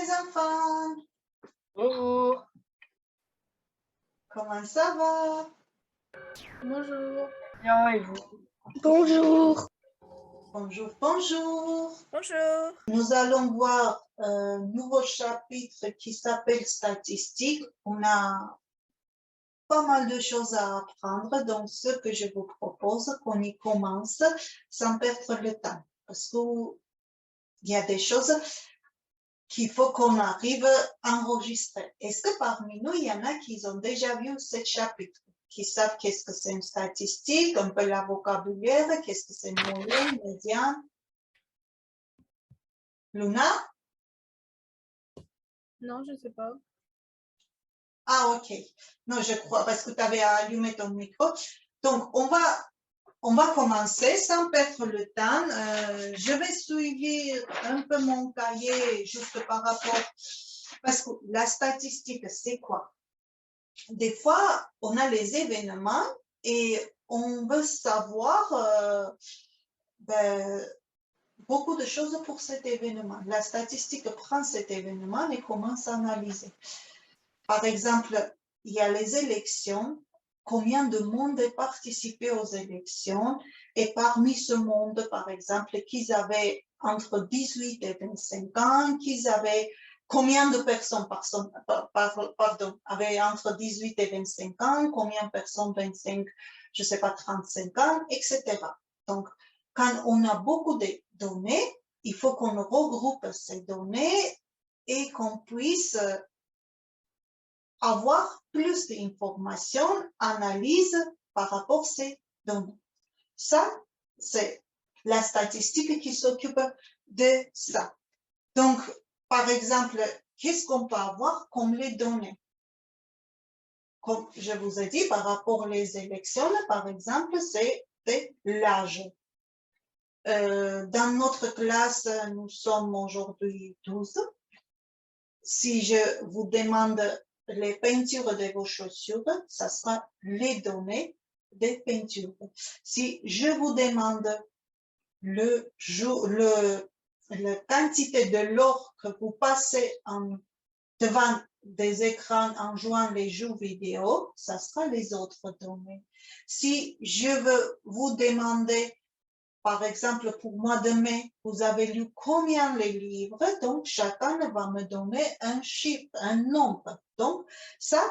les enfants. Bonjour. Comment ça va? Bonjour. Bien, et vous? Bonjour. Bonjour, bonjour. Bonjour. Nous allons voir un nouveau chapitre qui s'appelle Statistiques. On a pas mal de choses à apprendre, donc ce que je vous propose, qu'on y commence sans perdre le temps. Parce qu'il y a des choses qu'il faut qu'on arrive à enregistrer. Est-ce que parmi nous, il y en a qui ont déjà vu ce chapitre, qui savent qu'est-ce que c'est une statistique, un peu la vocabulaire, qu'est-ce que c'est moyen, médian? Luna? Non, je ne sais pas. Ah, ok. Non, je crois, parce que tu avais allumé ton micro. Donc, on va commencer sans perdre le temps. Je vais suivre un peu mon cahier juste par rapport, parce que la statistique, c'est quoi? Des fois, on a les événements et on veut savoir beaucoup de choses pour cet événement. La statistique prend cet événement et commence à analyser. Par exemple, il y a les élections, combien de monde a participé aux élections, et parmi ce monde, par exemple, qu'ils avaient entre 18 et 25 ans, qu'ils avaient combien de personnes avaient entre 18 et 25 ans, combien de personnes 25, je ne sais pas, 35 ans, etc. Donc, quand on a beaucoup de données, il faut qu'on regroupe ces données et qu'on puisse avoir plus d'informations, analyse par rapport à ces données. Ça, c'est la statistique qui s'occupe de ça. Donc, par exemple, qu'est-ce qu'on peut avoir comme les données? Comme je vous ai dit, par rapport aux élections, par exemple, c'est l'âge. Dans notre classe, nous sommes aujourd'hui 12. Si je vous demande les peintures de vos chaussures, ça sera les données des peintures. Si je vous demande la quantité de l'or que vous passez devant des écrans en jouant les jeux vidéo, ça sera les autres données. Si je veux vous demander, par exemple, pour mois de mai, vous avez lu combien les livres, donc chacun va me donner un chiffre, un nombre. Donc, ça,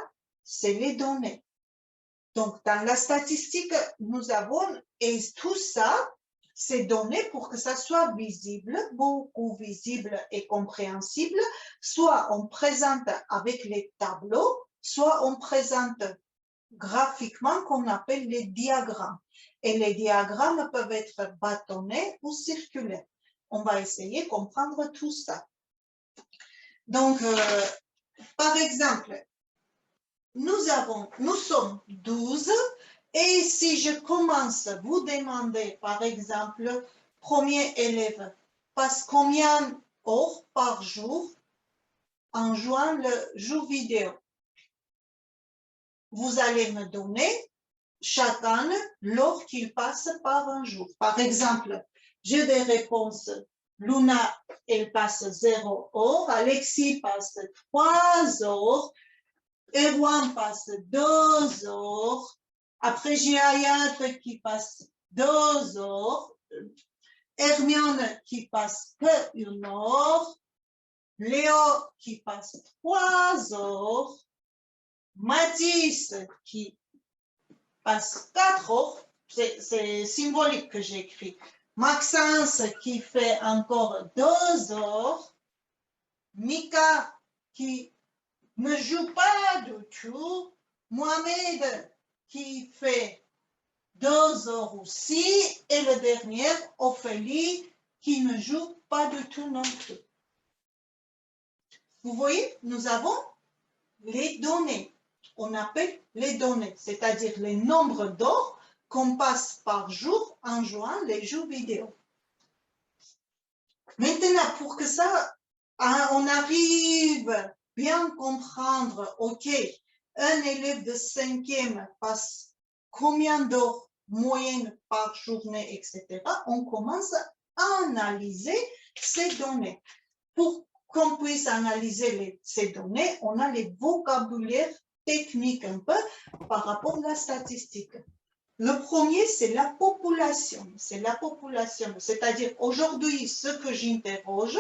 c'est les données. Donc, dans la statistique, nous avons, et tout ça, ces données pour que ça soit visible, beaucoup visible et compréhensible, soit on présente avec les tableaux, soit on présente graphiquement qu'on appelle les diagrammes. Et les diagrammes peuvent être bâtonnés ou circulaires. On va essayer de comprendre tout ça. Donc, par exemple, nous sommes 12 et si je commence à vous demander, par exemple, premier élève passe combien d'heures par jour en jouant le jeu vidéo? Vous allez me donner chacun l'heure qu'il passe par un jour. Par exemple, j'ai des réponses. Luna, elle passe 0 heures. Alexis passe 3 heures. Erwan passe 2 heures. Après, j'ai Ayat qui passe 2 heures. Hermione qui passe que 1 heure. Léo qui passe 3 heures. Mathis qui passe 4 heures. C'est symbolique que j'écris. Maxence qui fait encore 2 heures. Mika qui ne joue pas du tout. Mohamed qui fait 2 heures aussi. Et le dernier, Ophélie, qui ne joue pas du tout non plus. Vous voyez, nous avons les données. On appelle les données, c'est-à-dire les nombres d'heures qu'on passe par jour en jouant les jeux vidéo. Maintenant, pour que ça, on arrive bien comprendre, ok, un élève de 5e passe combien d'heures moyenne par journée, etc., on commence à analyser ces données. Pour qu'on puisse analyser ces données, on a les vocabulaires techniques un peu par rapport à la statistique. Le premier, c'est la population. C'est la population. C'est-à-dire, aujourd'hui, ce que j'ai interrogé,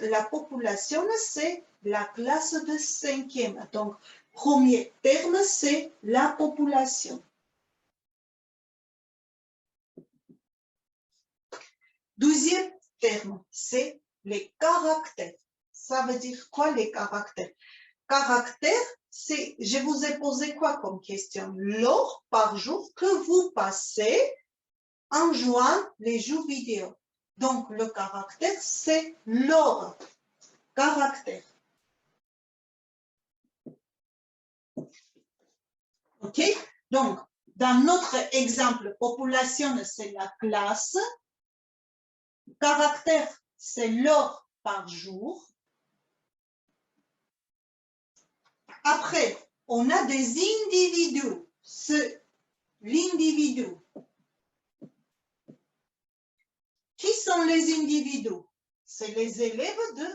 la population, c'est la classe de 5e. Donc, premier terme, c'est la population. Deuxième terme, c'est les caractères. Ça veut dire quoi, les caractères? Caractères, c'est, je vous ai posé quoi comme question? L'heure par jour que vous passez en jouant les jeux vidéo. Donc, le caractère, c'est l'heure. Caractère. OK? Donc, dans notre exemple, population, c'est la classe. Caractère, c'est l'heure par jour. Après, on a des individus. L'individu. Qui sont les individus? C'est les élèves de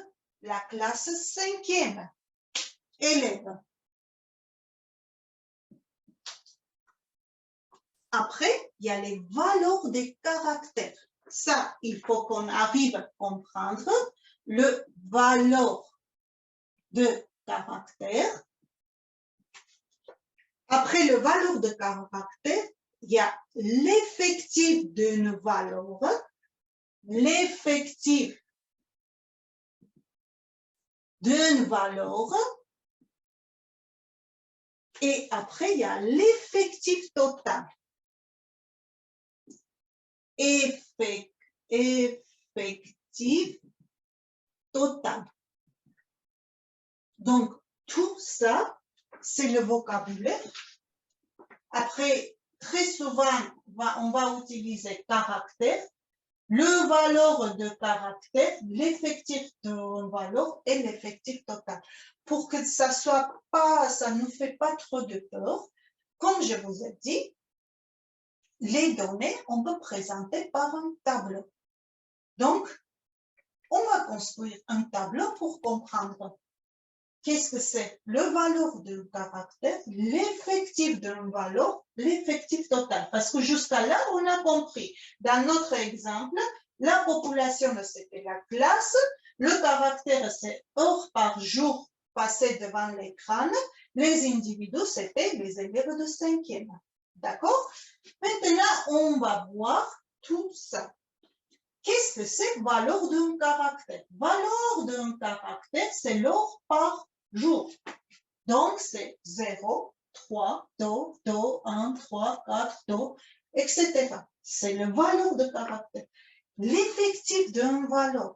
la classe 5e. Élèves. Après, il y a les valeurs des caractères. Ça, il faut qu'on arrive à comprendre le valeur de caractère. Après le valeur de caractère, il y a l'effectif d'une valeur, l'effectif d'une valeur, et après, il y a l'effectif total. Effectif total. Donc, tout ça, c'est le vocabulaire. Après, très souvent, on va utiliser caractère, le valeur de caractère, l'effectif de valeur et l'effectif total. Pour que ça ne nous fait pas trop de peur, comme je vous ai dit, les données, on peut présenter par un tableau. Donc, on va construire un tableau pour comprendre qu'est-ce que c'est le valeur d'un caractère, l'effectif d'une valeur, l'effectif total. Parce que jusqu'à là, on a compris. Dans notre exemple, la population, c'était la classe, le caractère, c'est heures par jour passées devant l'écran, les individus, c'était les élèves de 5e. D'accord? Maintenant, on va voir tout ça. Qu'est-ce que c'est valeur d'un caractère? Valeur d'un caractère, c'est l'heure par jour. Donc, c'est 0, 3, 2, 2, 1, 3, 4, 2, etc. C'est la valeur de caractère. L'effectif d'une valeur.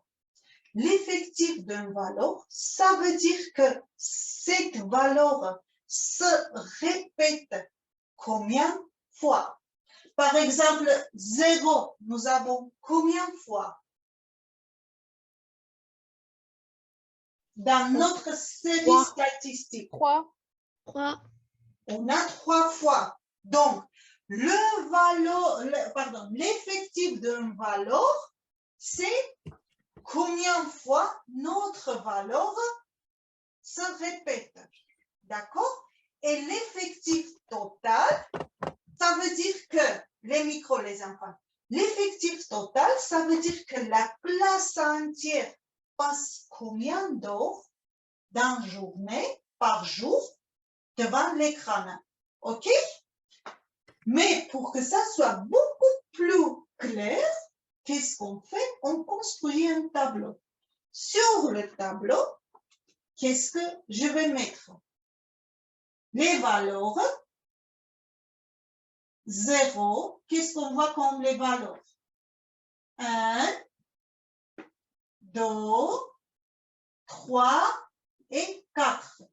L'effectif d'une valeur, ça veut dire que cette valeur se répète combien de fois? Par exemple, 0, nous avons combien de fois? Dans notre série statistique. 3. On a 3 fois. Donc, l'effectif d'une valeur, c'est combien de fois notre valeur se répète. D'accord? Et l'effectif total, ça veut dire que, les enfants, l'effectif total, ça veut dire que la classe entière passe combien d'heures dans la journée, par jour, devant l'écran. OK? Mais pour que ça soit beaucoup plus clair, qu'est-ce qu'on fait? On construit un tableau. Sur le tableau, qu'est-ce que je vais mettre? Les valeurs. 0, qu'est-ce qu'on voit comme les valeurs? 1, 2, 3 et 4.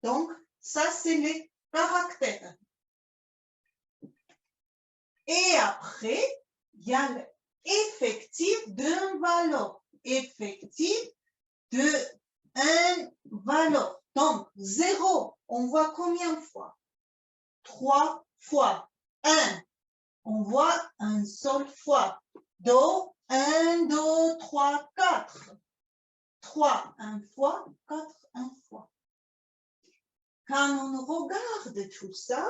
Donc, ça, c'est les caractères. Et après, il y a l'effectif d'une valeur. Effectif d'une valeur. Donc, 0, on voit combien de fois? 3 fois. 1, on voit une seule fois. 2, 1, 2, 3, 4. 3 une fois, 4 une fois. Quand on regarde tout ça,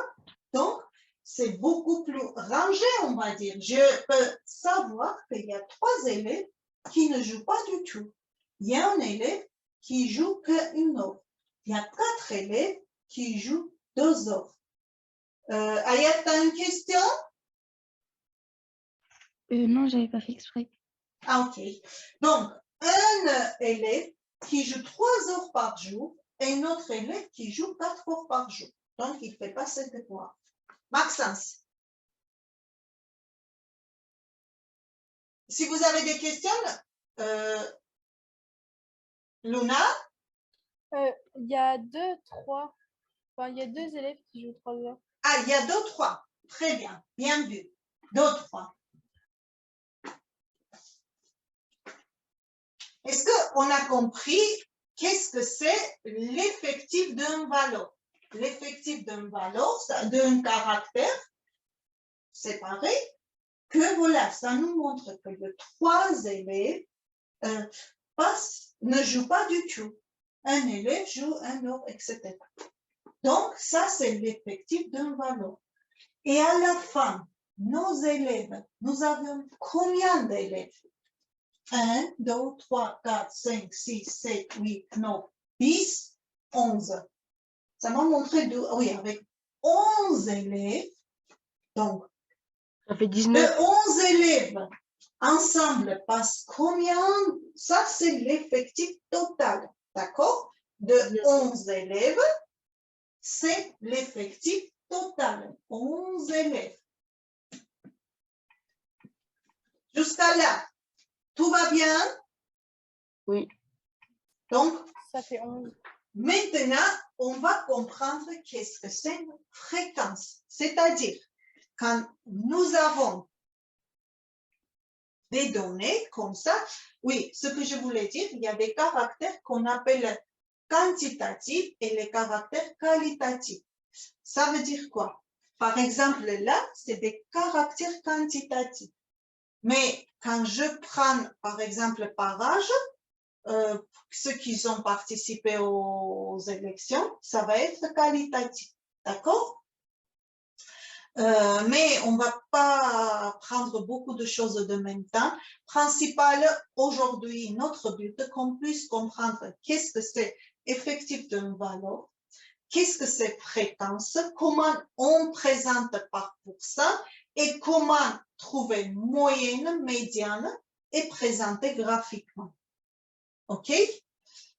donc, c'est beaucoup plus rangé, on va dire. Je peux savoir qu'il y a 3 élèves qui ne jouent pas du tout. Il y a un élève qui joue qu'une heure. Il y a 4 élèves qui jouent 2 heures. Ayat, tu as une question? Non, j'avais pas fait exprès. Ah, ok. Donc, un élève qui joue 3 heures par jour et un autre élève qui joue 4 heures par jour. Donc, il ne fait pas ses devoirs. Maxence. Si vous avez des questions, Luna? Il y a 2, 3. Enfin, il y a 2 élèves qui jouent 3 heures. Ah, il y a 2, 3. Très bien, bien vu. 2, 3. Est-ce qu'on a compris qu'est-ce que c'est l'effectif d'un valeur? L'effectif d'un valeur, d'un caractère, c'est pareil, que voilà, ça nous montre que les 3 élèves ne jouent pas du tout. Un élève joue un autre, etc. Donc, ça, c'est l'effectif d'un valeur. Et à la fin, nos élèves, nous avons combien d'élèves? 1, 2, 3, 4, 5, 6, 7, 8, 9, 10, 11. Ça m'a montré, oui, avec 11 élèves. Donc, Ça fait de 19. 11 élèves ensemble passe combien? Ça, c'est l'effectif total. D'accord? De 11 élèves, c'est l'effectif total. 11 élèves. Jusqu'à là, tout va bien? Oui. Donc, Ça fait 11. Maintenant, on va comprendre qu'est-ce que c'est une fréquence. C'est-à-dire, quand nous avons des données comme ça, oui, ce que je voulais dire, il y a des caractères qu'on appelle quantitatifs et les caractères qualitatifs. Ça veut dire quoi? Par exemple, là, c'est des caractères quantitatifs. Mais quand je prends, par exemple, par âge, ceux qui ont participé aux élections, ça va être qualitatif. D'accord? Mais on ne va pas prendre beaucoup de choses de même temps. Principal, aujourd'hui, notre but, qu'on puisse comprendre qu'est-ce que c'est effectif d'une valeur, qu'est-ce que c'est fréquence, comment on présente par pourcent et comment trouver moyenne, médiane et présenter graphiquement. OK?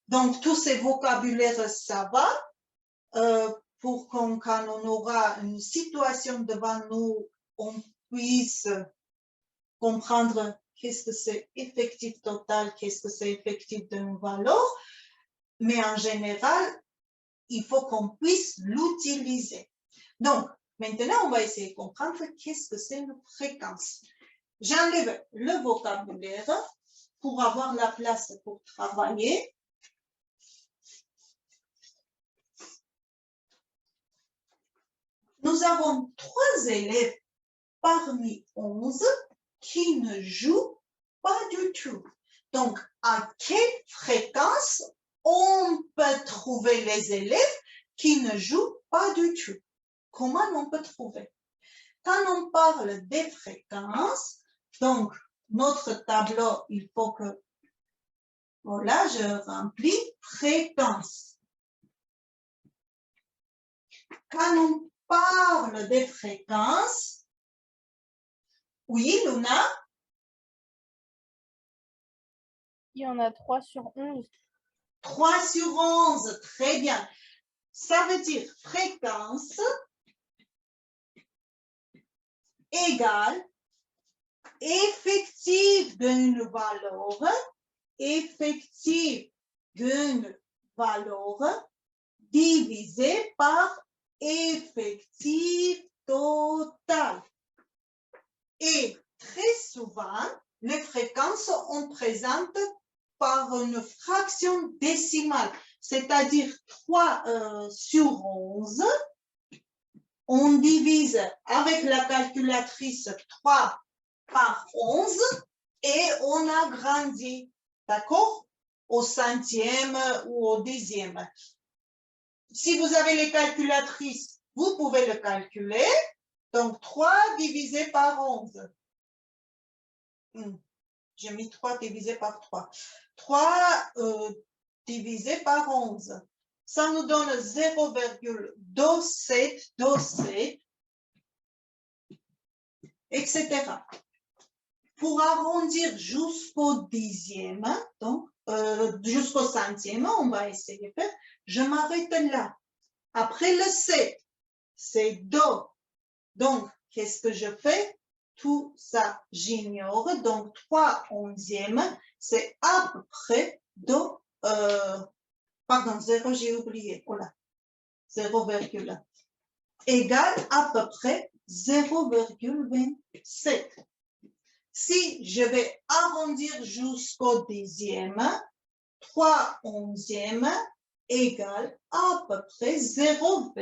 Donc, tous ces vocabulaires, ça va pour quand on aura une situation devant nous, on puisse comprendre qu'est-ce que c'est effectif total, qu'est-ce que c'est effectif d'une valeur. Mais en général, il faut qu'on puisse l'utiliser. Donc, maintenant, on va essayer de comprendre qu'est-ce que c'est une fréquence. J'enlève le vocabulaire pour avoir la place pour travailler. Nous avons 3 élèves parmi 11 qui ne jouent pas du tout. Donc, à quelle fréquence on peut trouver les élèves qui ne jouent pas du tout? Comment on peut trouver? Quand on parle des fréquences, donc notre tableau, il faut que, voilà, je remplis fréquence. Quand on parle des fréquences, oui, Luna? Il y en a 3 sur 11. 3 sur 11, très bien. Ça veut dire fréquence égale effectif d'une valeur, effectif d'une valeur divisé par effectif total. Et très souvent, les fréquences, on présente par une fraction décimale, c'est-à-dire 3 sur 11. On divise avec la calculatrice 3 par 11 et on agrandit, d'accord? au centième ou au dixième. Si vous avez les calculatrices, vous pouvez le calculer. Donc, 3 divisé par 11. J'ai mis 3 divisé par 3. 3 divisé par 11. Ça nous donne 0,2727, etc. Pour arrondir jusqu'au dixième, donc jusqu'au centième, on va essayer de faire. Je m'arrête là. Après le 7, c'est Do. Donc, qu'est-ce que je fais? Tout ça, j'ignore. Donc, 3 onzièmes, c'est à peu près Do. Pardon, 0, j'ai oublié. Voilà. 0, égale à peu près 0,27. Si je vais arrondir jusqu'au dixième, 3 onzièmes égale à peu près 0,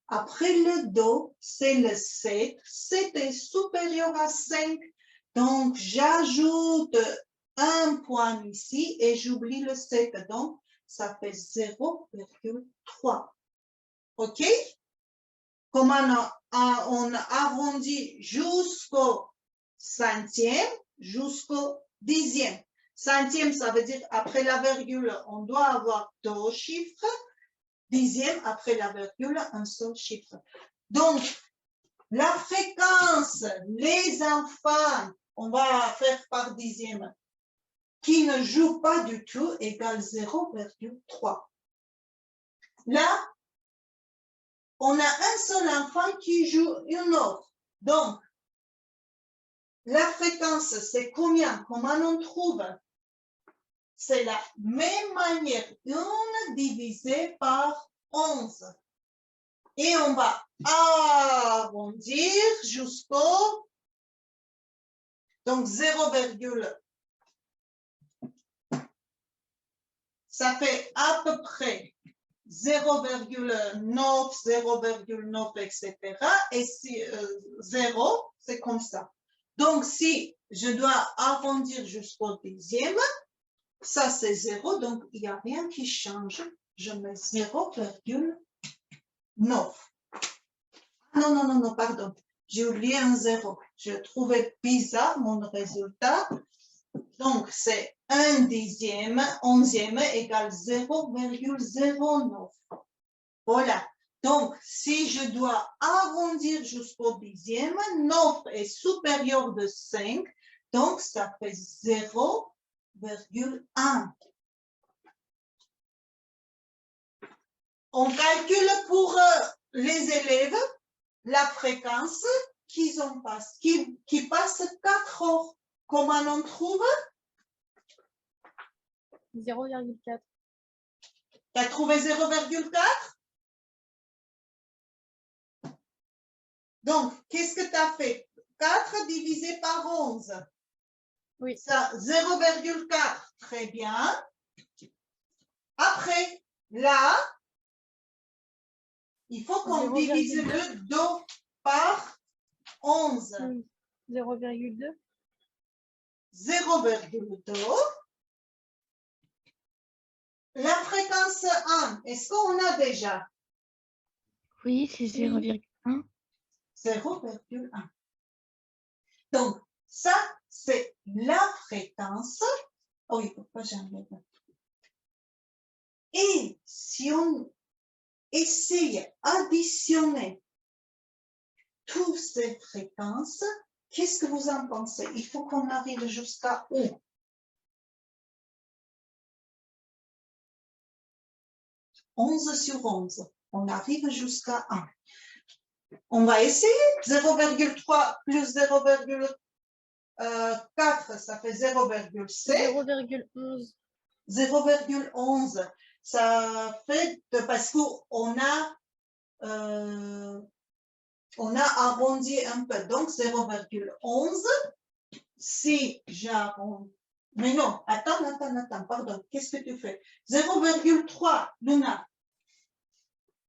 après le Do, c'est le 7. 7 est supérieur à 5. Donc, j'ajoute un point ici et j'oublie le 7. Donc, ça fait 0,3. OK? Comment on arrondit jusqu'au centième, jusqu'au dixième. Centième, ça veut dire après la virgule, on doit avoir 2 chiffres. Dixième, après la virgule, un seul chiffre. Donc, la fréquence, les enfants, on va faire par dixième, qui ne jouent pas du tout, égale 0,3. Là, on a un seul enfant qui joue une autre. Donc, la fréquence, c'est combien? Comment on trouve? C'est la même manière, 1 divisé par 11. Et on va arrondir jusqu'au, donc 0, ça fait à peu près 0,9, 0,9, etc. Et si 0, c'est comme ça. Donc, si je dois arrondir jusqu'au dixième, ça c'est 0, donc il n'y a rien qui change. Je mets 0,9. Non, pardon. J'ai oublié un 0. Je trouvais bizarre mon résultat. Donc, c'est 1 dixième, onzième égale 0,09. Voilà. Donc, si je dois arrondir jusqu'au dixième, 9 est supérieur de 5. Donc, ça fait 0,1. On calcule pour les élèves la fréquence qui passe 4 heures. Comment on trouve? 0,4. Tu as trouvé 0,4? Donc, qu'est-ce que tu as fait? 4 divisé par 11. Oui. Ça, 0,4. Très bien. Après, là, il faut qu'on divise le 2 par 11. 0,2. 0,2. La fréquence 1, est-ce qu'on a déjà? Oui, c'est 0,1. 0,1. Donc, ça, c'est la fréquence. Oh oui, pourquoi j'enlève? Et si on essaye d'additionner toutes ces fréquences, qu'est-ce que vous en pensez? Il faut qu'on arrive jusqu'à où? 11 sur 11. On arrive jusqu'à 1. On va essayer. 0,3 plus 0,4, ça fait 0,7. 0,11. 0,11. Ça fait parce qu'on arrondi un peu. Donc, 0,11. Si j'arrondis. Mais non, attends, pardon. Qu'est-ce que tu fais? 0,3, Luna.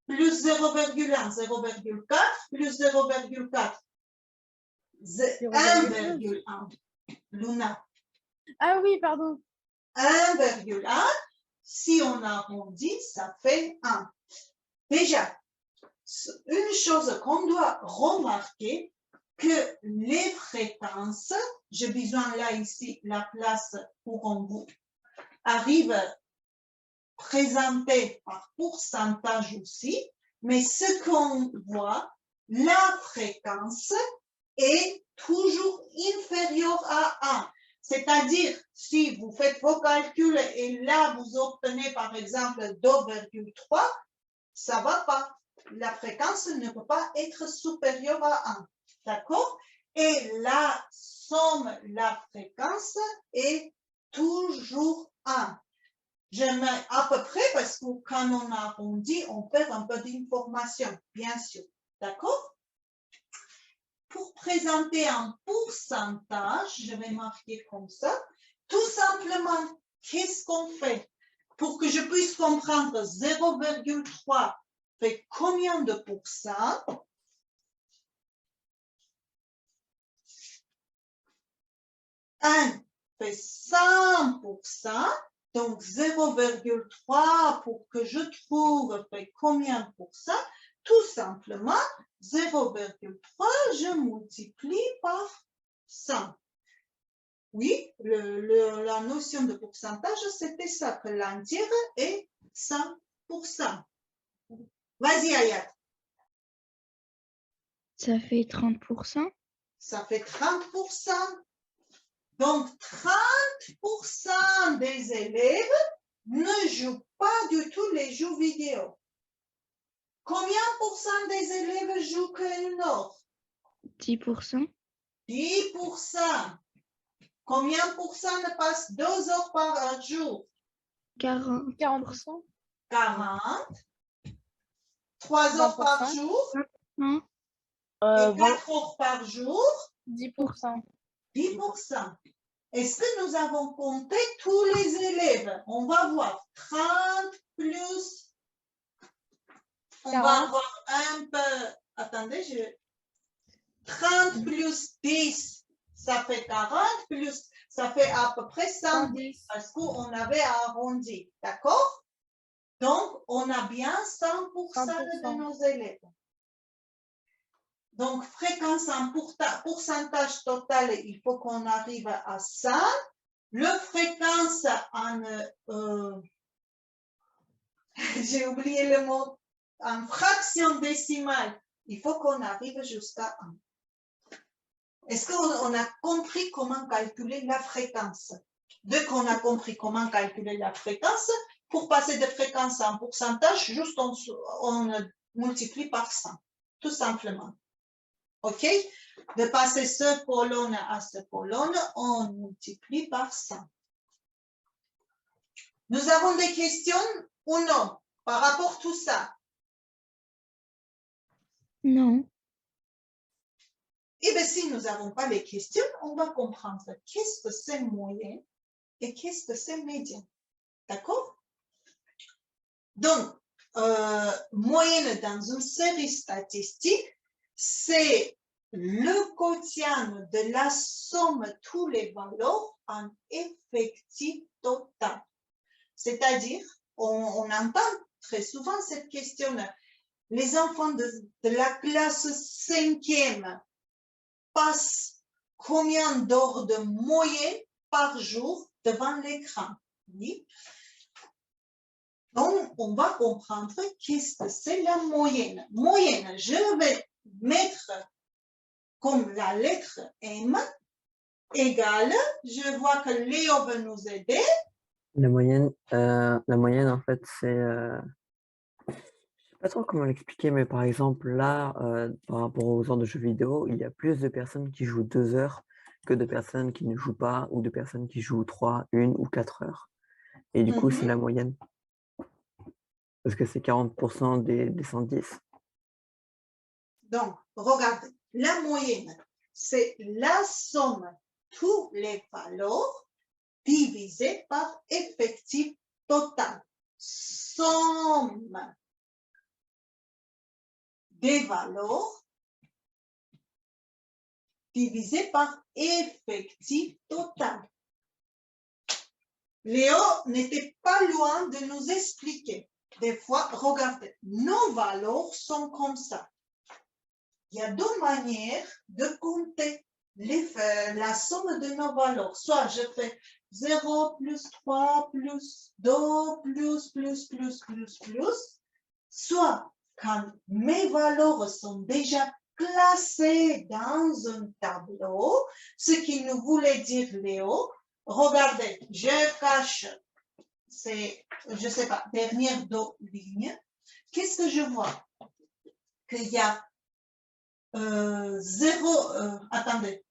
Plus 0,1, 0,4, plus 0,4. 1,1. Luna. Ah oui, pardon. 1,1. Si on arrondit, ça fait 1. Déjà, une chose qu'on doit remarquer, que les fréquences, j'ai besoin là ici la place pour un bout, arrivent présentées par pourcentage aussi, mais ce qu'on voit, la fréquence est toujours inférieure à 1. C'est-à-dire, si vous faites vos calculs et là, vous obtenez par exemple 2,3, ça ne va pas. La fréquence ne peut pas être supérieure à 1. D'accord? Et la somme, la fréquence est toujours 1. Je mets à peu près parce que quand on arrondit, on perd un peu d'informations, bien sûr. D'accord? Pour présenter un pourcentage, je vais marquer comme ça. Tout simplement, qu'est-ce qu'on fait? Pour que je puisse comprendre 0,3 fait combien de pourcents? 1 fait 100%. Donc 0,3 pour que je trouve fait combien de pourcents? Tout simplement, 0,3, je multiplie par 100. Oui, la notion de pourcentage, c'était ça, que l'entière est 100%. Vas-y, Ayat. Ça fait 30%. Ça fait 30%. Donc, 30% des élèves ne jouent pas du tout les jeux vidéo. Combien % des élèves jouent que une autre? 10%. 10%. Combien % ne passent 2 heures par jour? 40%. 40%. 40. 3 heures par 20%. jour. Non. Et 4 heures par jour. 10%. 10%. Est-ce que nous avons compté tous les élèves? On va voir 30 plus, on 40. va voir un peu, attendez, 30 plus 10, ça fait 40, plus, ça fait à peu près 110, parce qu'on avait arrondi, d'accord? Donc, on a bien 100% de nos élèves. Donc, fréquence en pourcentage total, il faut qu'on arrive à 100. Le fréquence en, j'ai oublié le mot, en fraction décimale, il faut qu'on arrive jusqu'à 1. Est-ce qu'on a compris comment calculer la fréquence? Dès qu'on a compris comment calculer la fréquence, pour passer de fréquence en pourcentage, juste on multiplie par 100, tout simplement. OK? De passer ce colonne à ce colonne, on multiplie par 100. Nous avons des questions ou non par rapport à tout ça? Non. Eh bien, si nous n'avons pas les questions, on va comprendre qu'est-ce que c'est moyen et qu'est-ce que c'est médian. D'accord? Donc, moyenne dans une série statistique, c'est le quotient de la somme de toutes les valeurs en effectif total. C'est-à-dire, on entend très souvent cette question, les enfants de la classe 5e passent combien d'heures de moyenne par jour devant l'écran? Oui. Donc, on va comprendre qu'est-ce que c'est la moyenne. Moyenne, je vais mettre comme la lettre M égale, je vois que Léo veut nous aider. La moyenne, en fait, c'est... je sais pas trop comment l'expliquer, mais par exemple, là, par rapport aux heures de jeux vidéo, il y a plus de personnes qui jouent 2 heures que de personnes qui ne jouent pas, ou de personnes qui jouent 3, 1 ou 4 heures. Et du coup, c'est la moyenne. Parce que c'est 40% des 110. Donc, regardez, la moyenne, c'est la somme de toutes les valeurs divisé par effectif total. Somme des valeurs divisé par effectif total. Léo n'était pas loin de nous expliquer. Des fois, regardez, nos valeurs sont comme ça. Il y a deux manières de compter la somme de nos valeurs. Soit je fais 0 plus 3 plus 2 plus. Soit quand mes valeurs sont déjà classées dans un tableau, ce qui nous voulait dire Léo, regardez, je cache, c'est, je sais pas, dernière deux lignes. Qu'est-ce que je vois? Qu'il y a attendez,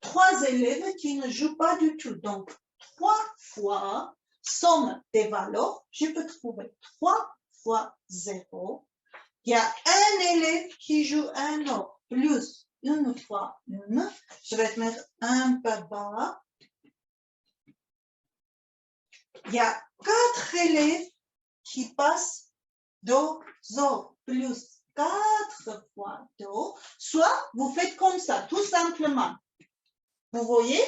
3 élèves qui ne jouent pas du tout. Donc, 3 fois somme des valeurs, je peux trouver 3 fois 0. Il y a un élève qui joue un or, plus une fois une. Je vais mettre un peu bas. Il y a 4 élèves qui passent 2 heures, plus 4 fois 2, soit vous faites comme ça, tout simplement. Vous voyez?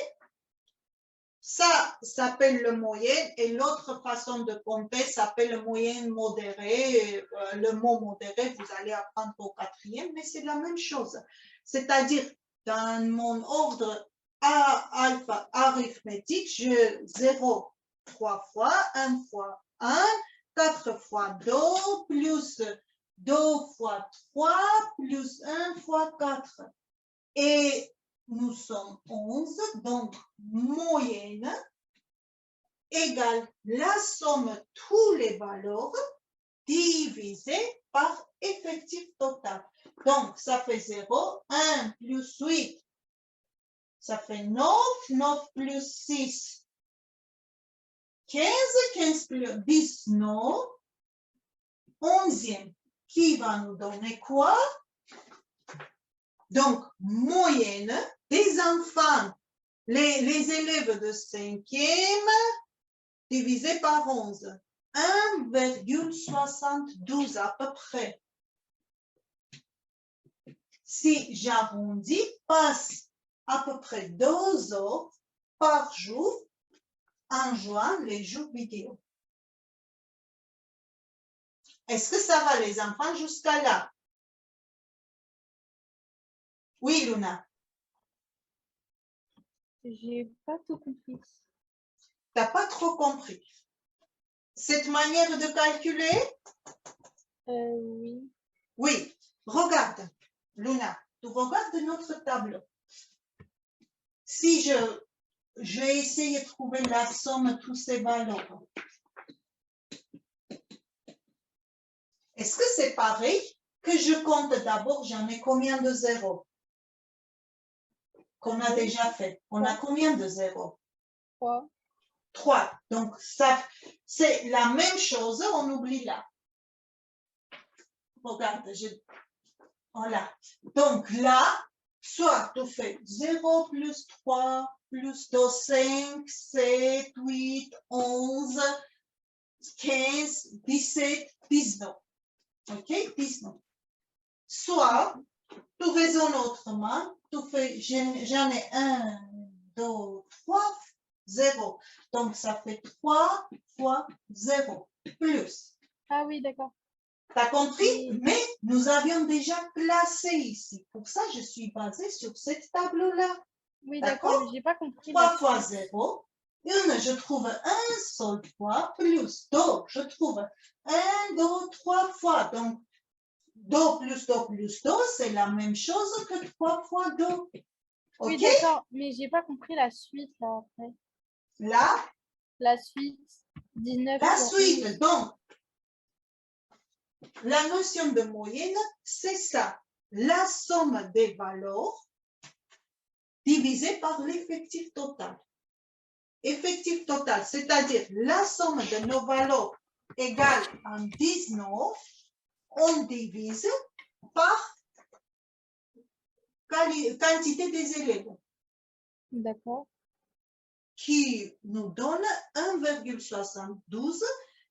Ça s'appelle le moyenne et l'autre façon de compter s'appelle le moyenne modéré. Le mot modéré, vous allez apprendre au 4e, mais c'est la même chose. C'est-à-dire, dans mon ordre alpha arithmétique, je 0 3 fois, 1 fois 1, 4 fois 2, plus 2 fois 3, plus 1 fois 4. Et nous sommes 11, donc moyenne égale la somme de toutes les valeurs divisée par effectif total. Donc, ça fait 0, 1 plus 8, ça fait 9, 9 plus 6, 15, 15 plus 19, 11e, qui va nous donner quoi? Donc, moyenne des enfants, les élèves de 5e divisé par 11, 1,72 à peu près. Si j'arrondis, passe à peu près 2 heures par jour en jouant les jeux vidéo. Est-ce que ça va les enfants jusqu'à là? Oui, Luna. J'ai pas tout compris. T'as pas trop compris. Cette manière de calculer? Oui. Oui. Regarde, Luna, tu regardes notre tableau. Si je vais essayer de trouver la somme de toutes ces valeurs. Est-ce que c'est pareil que je compte d'abord, j'en ai combien de zéros? Qu'on a déjà fait. On a combien de zéros? 3. 3. Donc, ça, c'est la même chose, on oublie là. Regarde, voilà. Donc là, soit tu fais 0 plus 3 plus 2, 5, 7, 8, 11, 15, 17, 19. OK? 19. Soit, tu raisonnes autrement, tu fais, j'en ai 1, 2, 3, 0. Donc, ça fait 3 fois 0 plus. Ah oui, d'accord. T'as compris? Oui. Mais nous avions déjà classé ici. Pour ça, je suis basée sur cette tableau-là. Oui, D'accord? d'accord, mais j'ai pas compris 3 la fois suite. 0. Une, je trouve un seul fois, plus 2, je trouve 1, 2, 3 fois. Donc, 2 plus 2 plus 2, c'est la même chose que 3 fois 2. Oui, OK? d'accord, mais j'ai pas compris la suite là après. Là, La suite, 19 la sur suite. 11. Donc, la notion de moyenne, c'est ça. La somme des valeurs divisée par l'effectif total. Effectif total, c'est-à-dire la somme de nos valeurs égale à 19, on divise par quantité des élèves D'accord. qui nous donne 1,72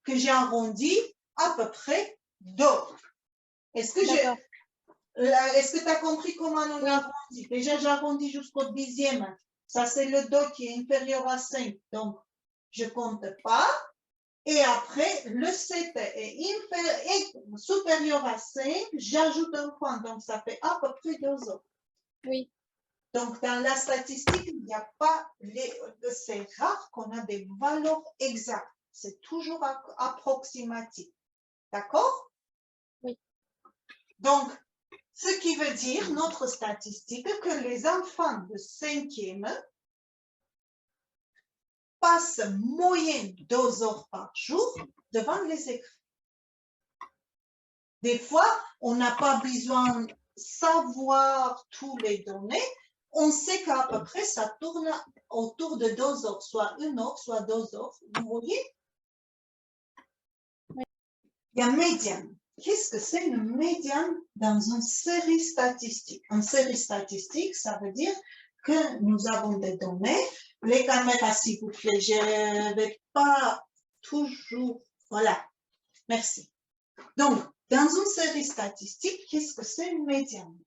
que j'ai arrondi à peu près 2. Est-ce que D'accord. tu as compris comment on Oui. arrondit? Déjà, j'arrondis jusqu'au 10e. Ça, c'est le 2 qui est inférieur à 5. Donc, je ne compte pas. Et après, le 7 est supérieur à 5, j'ajoute un point. Donc, ça fait à peu près 2 heures. Oui. Donc, dans la statistique, il n'y a pas c'est rare qu'on a des valeurs exactes. C'est toujours approximatif. D'accord? Oui. Donc, ce qui veut dire, notre statistique, que les enfants de 5e passent moyenne 2 heures par jour devant les écrans. Des fois, on n'a pas besoin de savoir toutes les données. On sait qu'à peu près, ça tourne autour de 2 heures, soit 1 heure, soit 2 heures. Vous voyez? Oui. Il y a médiane. Qu'est-ce que c'est une médiane dans une série statistique? Une série statistique, ça veut dire que nous avons des données. Les caméras, s'il vous plaît, je ne vais pas toujours... Voilà. Merci. Donc, dans une série statistique, qu'est-ce que c'est une médiane?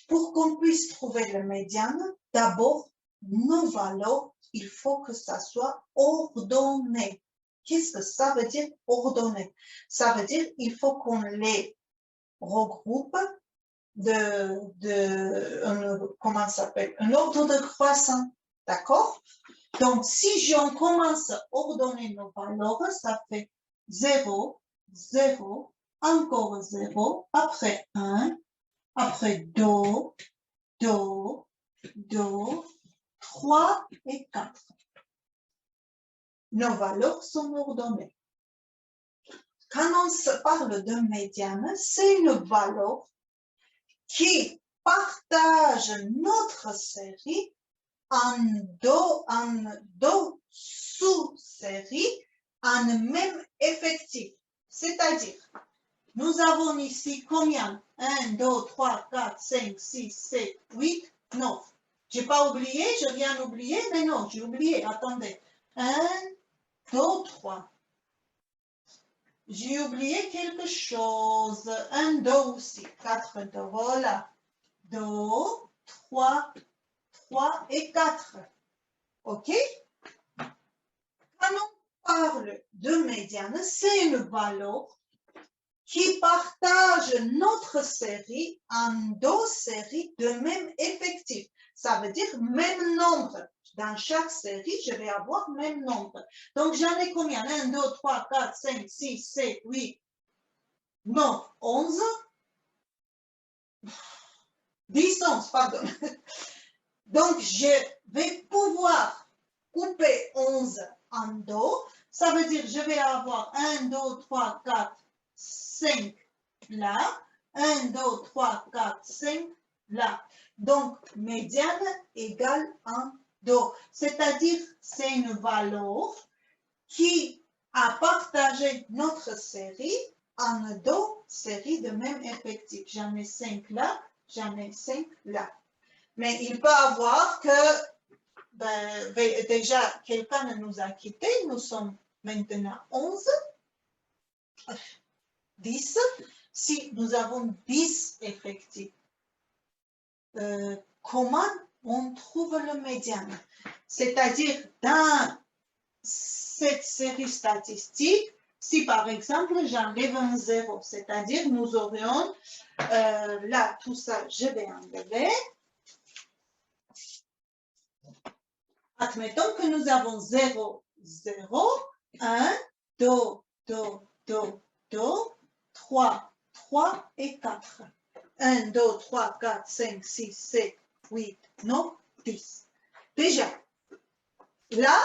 Pour qu'on puisse trouver la médiane, d'abord, nos valeurs, il faut que ça soit ordonné. Qu'est-ce que ça veut dire ordonné? Ça veut dire qu'il faut qu'on les regroupe comment ça s'appelle? Un ordre de croissance. D'accord? Donc, si on commence à ordonner nos valeurs, ça fait 0, 0, encore 0, après 1, après 2, 2, 2, 3 et 4. Nos valeurs sont ordonnées. Quand on se parle de médiane, c'est une valeur qui partage notre série en deux sous-séries en même effectif. C'est-à-dire, nous avons ici combien? 1, 2, 3, 4, 5, 6, 7, 8, 9. Je n'ai pas oublié, je viens d'oublier, mais non, j'ai oublié, attendez. 1, 2, 3. J'ai oublié quelque chose. 1, 2 aussi. 4, 2, voilà. 2, 3, 3 et 4. OK? Quand on parle de médiane, c'est une valeur qui partage notre série en deux séries de même effectif. Ça veut dire même nombre. Dans chaque série, je vais avoir même nombre. Donc, j'en ai combien? 1, 2, 3, 4, 5, 6, 7, 8, 9, 11. 10, 11, pardon. Donc, je vais pouvoir couper 11 en deux. Ça veut dire que je vais avoir 1, 2, 3, 4, 5 là. 1, 2, 3, 4, 5 là. Donc, médiane égale 1, 2. C'est-à-dire, c'est une valeur qui a partagé notre série en deux séries de même effectif. J'en ai 5 là, j'en ai 5 là. Mais il peut avoir que déjà quelqu'un nous a quittés, nous sommes maintenant 11, 10. Si nous avons 10 effectifs, comment on trouve le médiane? C'est-à-dire, dans cette série statistique, si par exemple j'enlève un 0, c'est-à-dire nous aurions là, tout ça, je vais enlever. Admettons que nous avons 0, 0, 1, 2, 2, 2, 2, 3, 3 et 4. 1, 2, 3, 4, 5, 6, 7, 8, 9, 10. Déjà, là,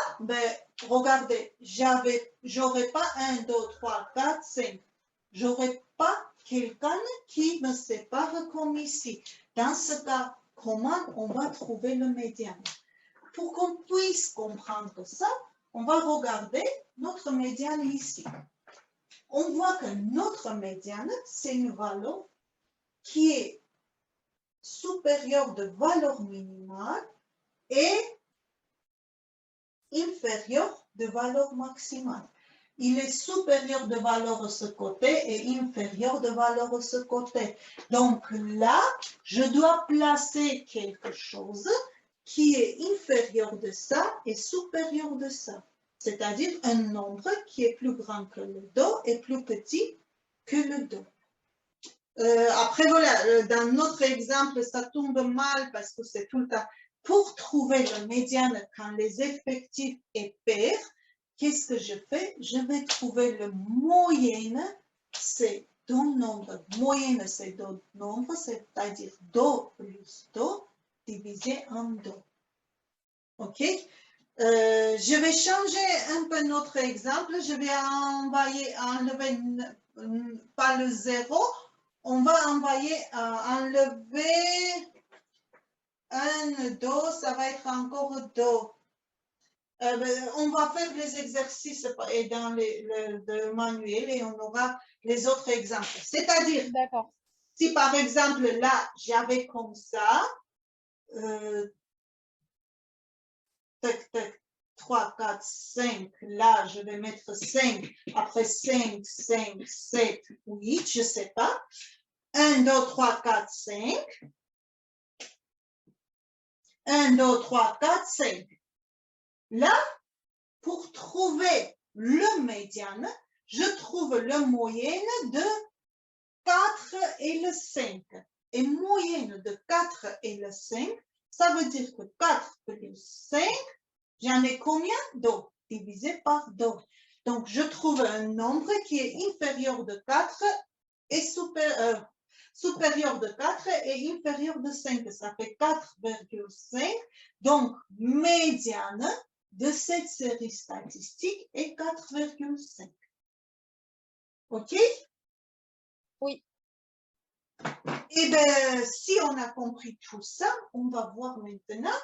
regardez, j'aurais pas 1, 2, 3, 4, 5. J'aurais pas quelqu'un qui me sépare comme ici. Dans ce cas, comment on va trouver le médiane? Pour qu'on puisse comprendre ça, on va regarder notre médiane ici. On voit que notre médiane, c'est une valeur qui est supérieure de valeur minimale et inférieure de valeur maximale. Il est supérieur de valeur de ce côté et inférieur de valeur de ce côté. Donc là, je dois placer quelque chose qui est inférieur de ça et supérieur de ça. C'est-à-dire un nombre qui est plus grand que le Do et plus petit que le Do. Après, voilà, dans notre exemple, ça tombe mal parce que c'est tout le temps. Pour trouver le médiane quand les effectifs est pair, qu'est-ce que je fais? Je vais trouver le moyenne, c'est deux nombres. Moyenne, c'est deux nombres, c'est-à-dire Do plus Do divisé en Do. OK? Je vais changer un peu notre exemple. Je vais enlever pas le 0. On va enlever un Do, ça va être encore Do. On va faire les exercices dans le manuel et on aura les autres exemples. C'est-à-dire, D'accord. si par exemple là, j'avais comme ça, tac, tac, 3, 4, 5, là, je vais mettre 5, après 5, 5, 7, 8, je ne sais pas. 1, 2, 3, 4, 5. 1, 2, 3, 4, 5. Là, pour trouver le médiane, je trouve le moyenne de 4 et le 5. Et moyenne de 4 et le 5, ça veut dire que 4 plus 5, j'en ai combien? 2, divisé par 2. Donc, je trouve un nombre qui est inférieur de 4 et supérieur de 4 et inférieur de 5. Ça fait 4,5. Donc, médiane de cette série statistique est 4,5. OK? Oui. Eh bien, si on a compris tout ça, on va voir maintenant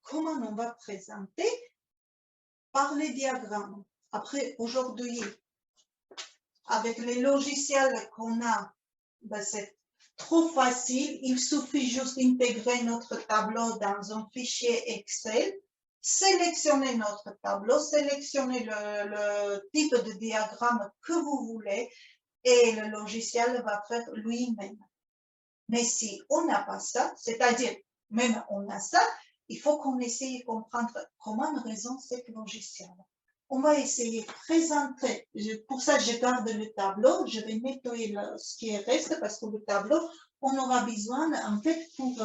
comment on va présenter par les diagrammes. Après, aujourd'hui, avec les logiciels qu'on a, ben c'est trop facile. Il suffit juste d'intégrer notre tableau dans un fichier Excel, sélectionner notre tableau, sélectionner le type de diagramme que vous voulez et le logiciel va faire lui-même. Mais si on n'a pas ça, c'est-à-dire même on a ça, il faut qu'on essaye de comprendre comment raisonne ce logiciel. On va essayer de présenter, pour ça je garde le tableau, je vais nettoyer ce qui reste parce que le tableau, on aura besoin en fait pour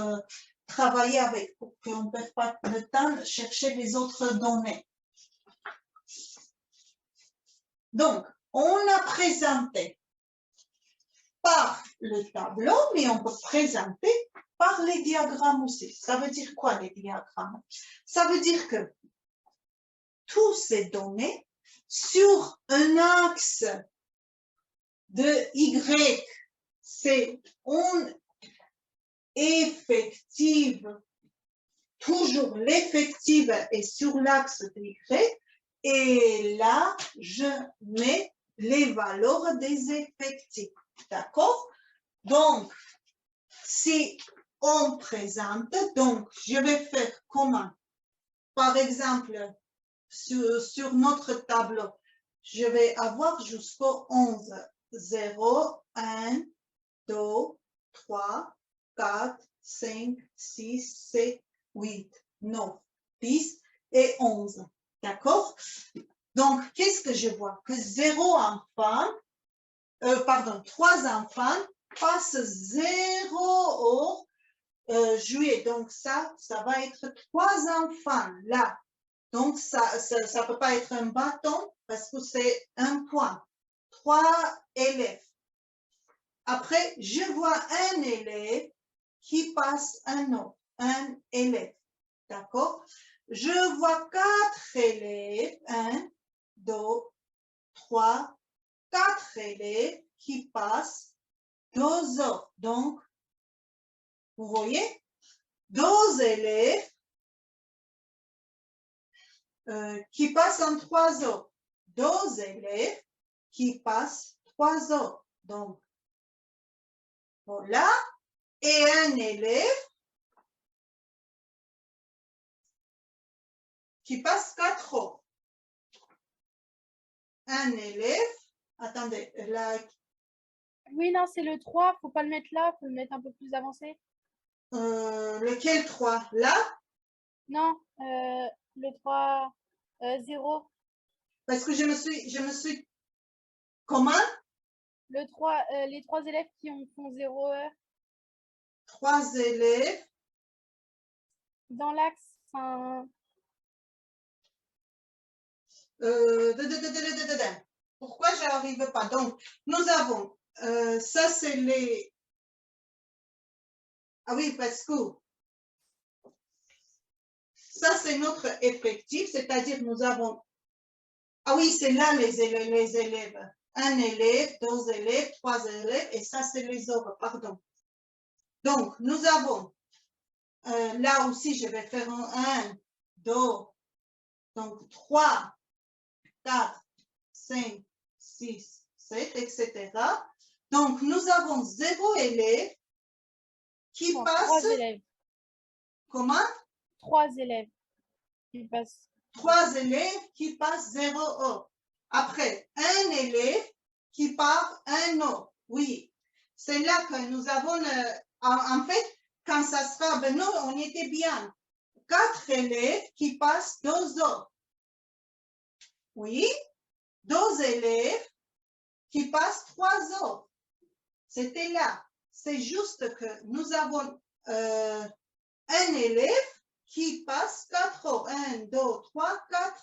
travailler avec, pour qu'on ne perde pas le temps de chercher les autres données. Donc, on a présenté par le tableau, mais on peut présenter par les diagrammes aussi. Ça veut dire quoi les diagrammes? Ça veut dire que toutes ces données sur un axe de Y, c'est on effective, toujours l'effective est sur l'axe de Y, et là, je mets les valeurs des effectifs. D'accord? Donc, si on présente, donc je vais faire comment? Par exemple, sur notre tableau, je vais avoir jusqu'au 11. 0, 1, 2, 3, 4, 5, 6, 7, 8, 9, 10 et 11. D'accord? Donc, qu'est-ce que je vois? Que 0 enfant, 3 enfants passent 0 au juillet. Donc, ça va être 3 enfants là. Donc, ça ne peut pas être un bâton parce que c'est un point. 3 élèves. Après, je vois un élève qui passe un autre. Un élève. D'accord? Je vois 4 élèves. 1, 2, 3, 4 élèves qui passent 2 heures. Donc, vous voyez, 2 élèves qui passent en 3 heures. 2 élèves qui passent 3 heures. Donc, voilà. Et un élève qui passe 4 heures. Un élève, attendez, là. Oui, non, c'est le 3. Faut pas le mettre là. Faut le mettre un peu plus avancé. Lequel 3? Là? Non, le 3, 0. Parce que je me suis, comment? Le 3, les 3 élèves qui font 0 heure 3 élèves. dans l'axe. Enfin, Pourquoi je n'arrive pas? Donc, nous avons, ça c'est les... Ah oui, parce que ça c'est notre effectif, c'est-à-dire nous avons... Ah oui, c'est là les élèves. Un élève, 2 élèves, 3 élèves, et ça c'est les heures, pardon. Donc, nous avons, là aussi je vais faire un 1, 2, donc 3, 4, 5, 6, 7, etc. Donc, nous avons 0 élève qui non, passe... 3 élèves. Comment? 3 élèves qui passent. 3 élèves qui passent 0 heure. Après, un élève qui part 1 heure. Oui, c'est là que nous avons, en fait, quand ça sera, ben non, on était bien. 4 élèves qui passent 2 heures. Oui, 2 élèves qui passent 3 heures. C'était là. C'est juste que nous avons un élève qui passe 4 heures. 1, 2, 3, 4.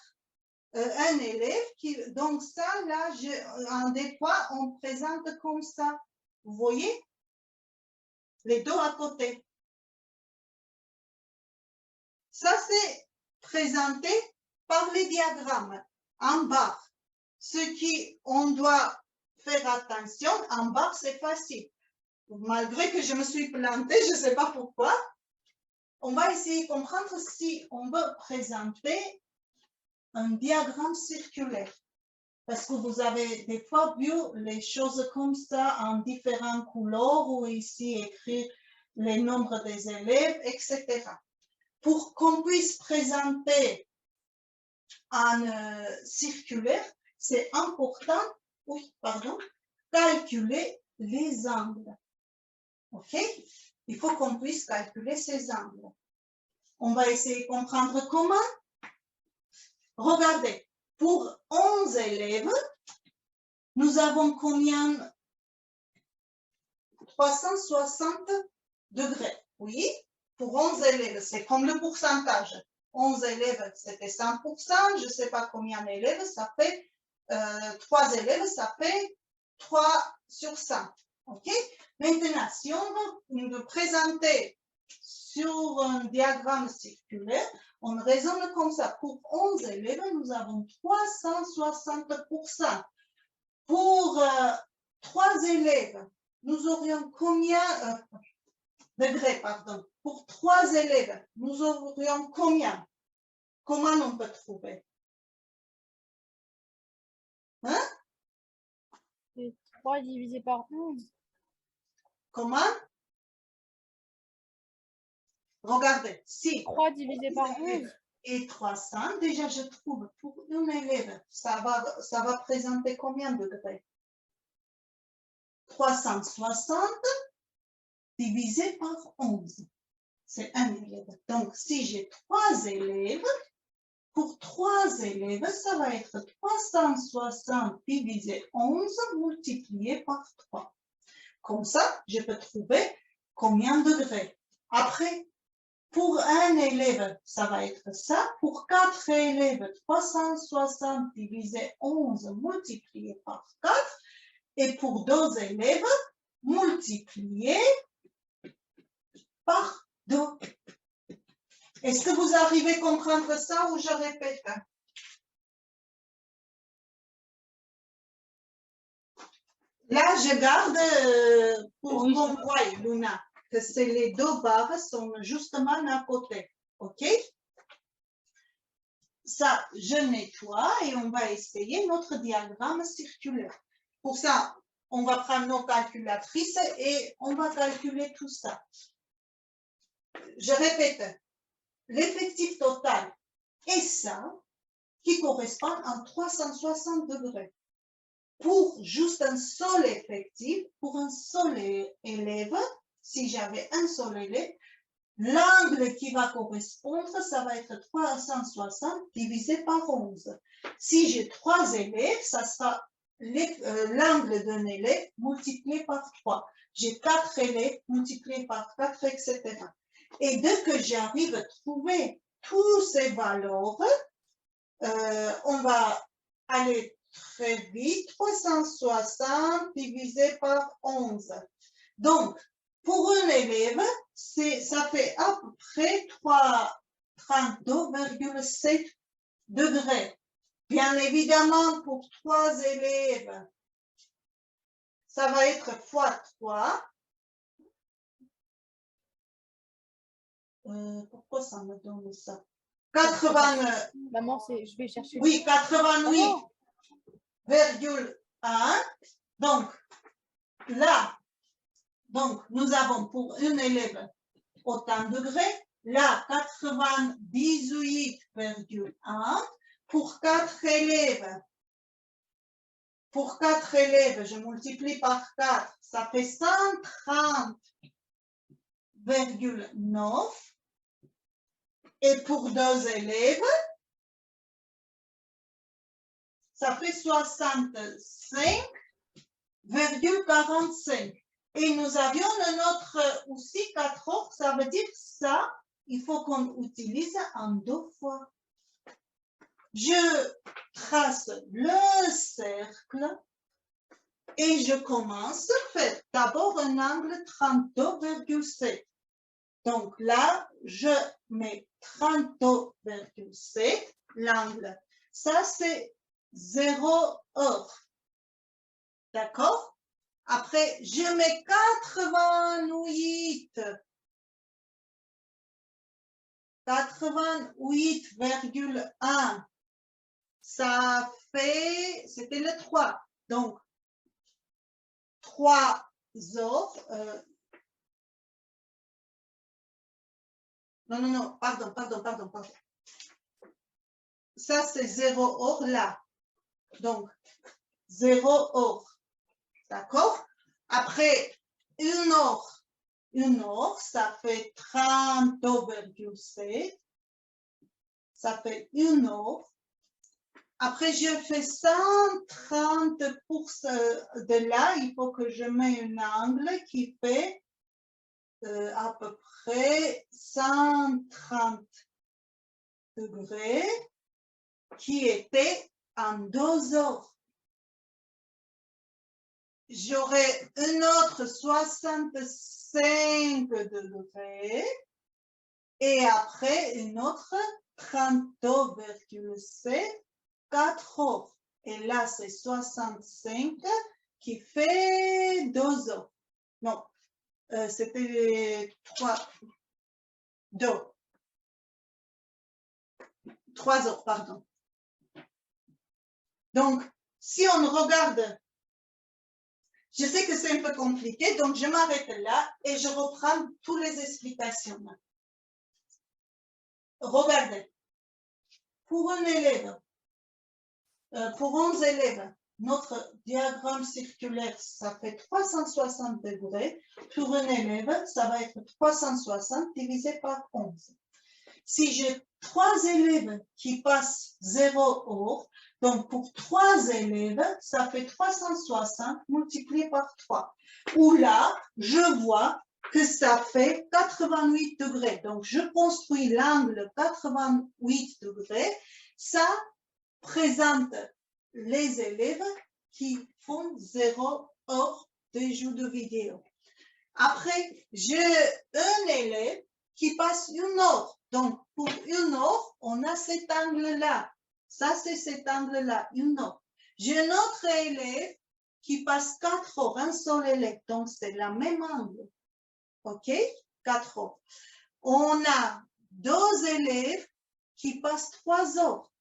Un élève qui, donc ça, là, en des fois, on présente comme ça. Vous voyez? Les deux à côté. Ça, c'est présenté par les diagrammes en bas. Ce qui, on doit faire attention, en bas, c'est facile. Malgré que je me suis plantée, je ne sais pas pourquoi, on va essayer de comprendre si on veut présenter un diagramme circulaire. Parce que vous avez des fois vu les choses comme ça en différentes couleurs ou ici écrire les nombres des élèves, etc. Pour qu'on puisse présenter un circulaire, c'est important, calculer les angles. OK? Il faut qu'on puisse calculer ces angles. On va essayer de comprendre comment. Regardez, pour 11 élèves, nous avons combien? 360 degrés. Oui, pour 11 élèves, c'est comme le pourcentage. 11 élèves, c'était 100%. Je ne sais pas combien d'élèves, ça fait 3 élèves, ça fait 3 sur 100. OK? Maintenant, si on veut présenter sur un diagramme circulaire, on raisonne comme ça. Pour 11 élèves, nous avons 360%. Pour 3 élèves, nous aurions combien degrés, pardon. Pour 3 élèves, nous aurions combien? Comment on peut trouver? Hein? C'est 3 divisé par 11. Comment? Regardez, si 3 divisé par 11. et 300, déjà je trouve pour un élève, ça va présenter combien de degrés? 360 divisé par 11. C'est un élève. Donc, si j'ai 3 élèves, pour 3 élèves, ça va être 360 divisé 11 multiplié par 3. Comme ça, je peux trouver combien de degrés. Après, pour un élève, ça va être ça. Pour 4 élèves, 360 divisé 11 multiplié par 4. Et pour 2 élèves, multiplié par 2. Est-ce que vous arrivez à comprendre ça ou je répète? Là, je garde pour qu'on voie, Luna, que c'est les deux barres sont justement à côté. OK? Ça, je nettoie et on va essayer notre diagramme circulaire. Pour ça, on va prendre nos calculatrices et on va calculer tout ça. Je répète, l'effectif total est ça qui correspond à 360 degrés. Pour juste un seul effectif, pour un seul élève, si j'avais un seul élève, l'angle qui va correspondre, ça va être 360 divisé par 11. Si j'ai 3 élèves, ça sera l'angle d'un élève multiplié par 3. J'ai 4 élèves multipliés par 4, etc. Et dès que j'arrive à trouver toutes ces valeurs, on va aller très vite. 360 divisé par 11. Donc, pour un élève, ça fait à peu près 32,7 degrés. Bien évidemment, pour 3 élèves, ça va être fois 3. Pourquoi ça me donne ça? 80. Maman, je vais chercher. Oui, 88,1. Donc, là, nous avons pour un élève autant de degrés. Là, 98,1. Pour 4 élèves, je multiplie par 4, ça fait 130,9. Et pour 2 élèves, ça fait 65,45. Et nous avions un autre aussi 4 autres, ça veut dire ça, il faut qu'on utilise en 2 fois. Je trace le cercle et je commence à faire d'abord un angle 32,7. Donc là, je mets 32,7, l'angle. Ça, c'est 0 heure. D'accord? Après, je mets 88,1. Ça fait, c'était le 3. Donc, 3 heures. Non, pardon. Ça, c'est 0 heure là. Donc, 0 heure. D'accord? Après, une heure, ça fait 30,7. Ça fait une heure. Après, je fais 130 de là. Il faut que je mette un angle qui fait à peu près 130 degrés qui était en 2 heures. J'aurai un autre 65 degrés et après une autre 32,7, 4 heures. Et là, c'est 65 qui fait 2 heures. Non, c'était 3 heures, pardon. Donc, si on regarde, je sais que c'est un peu compliqué, donc je m'arrête là et je reprends toutes les explications. Regardez, pour un élève, pour 11 élèves, notre diagramme circulaire, ça fait 360 degrés. Pour un élève, ça va être 360 divisé par 11. Si j'ai 3 élèves qui passent 0 heure, donc pour 3 élèves, ça fait 360 multiplié par 3. Où là, je vois que ça fait 88 degrés. Donc, je construis l'angle 88 degrés. Ça présente les élèves qui font 0 heure de jeux de vidéo. Après, j'ai un élève qui passe une heure. Donc, pour une heure, on a cet angle-là. Ça, c'est cet angle-là, une heure. J'ai un autre élève qui passe 4 heures, un seul élève. Donc, c'est la même angle. OK? 4 heures. On a 2 élèves qui passent 3 heures.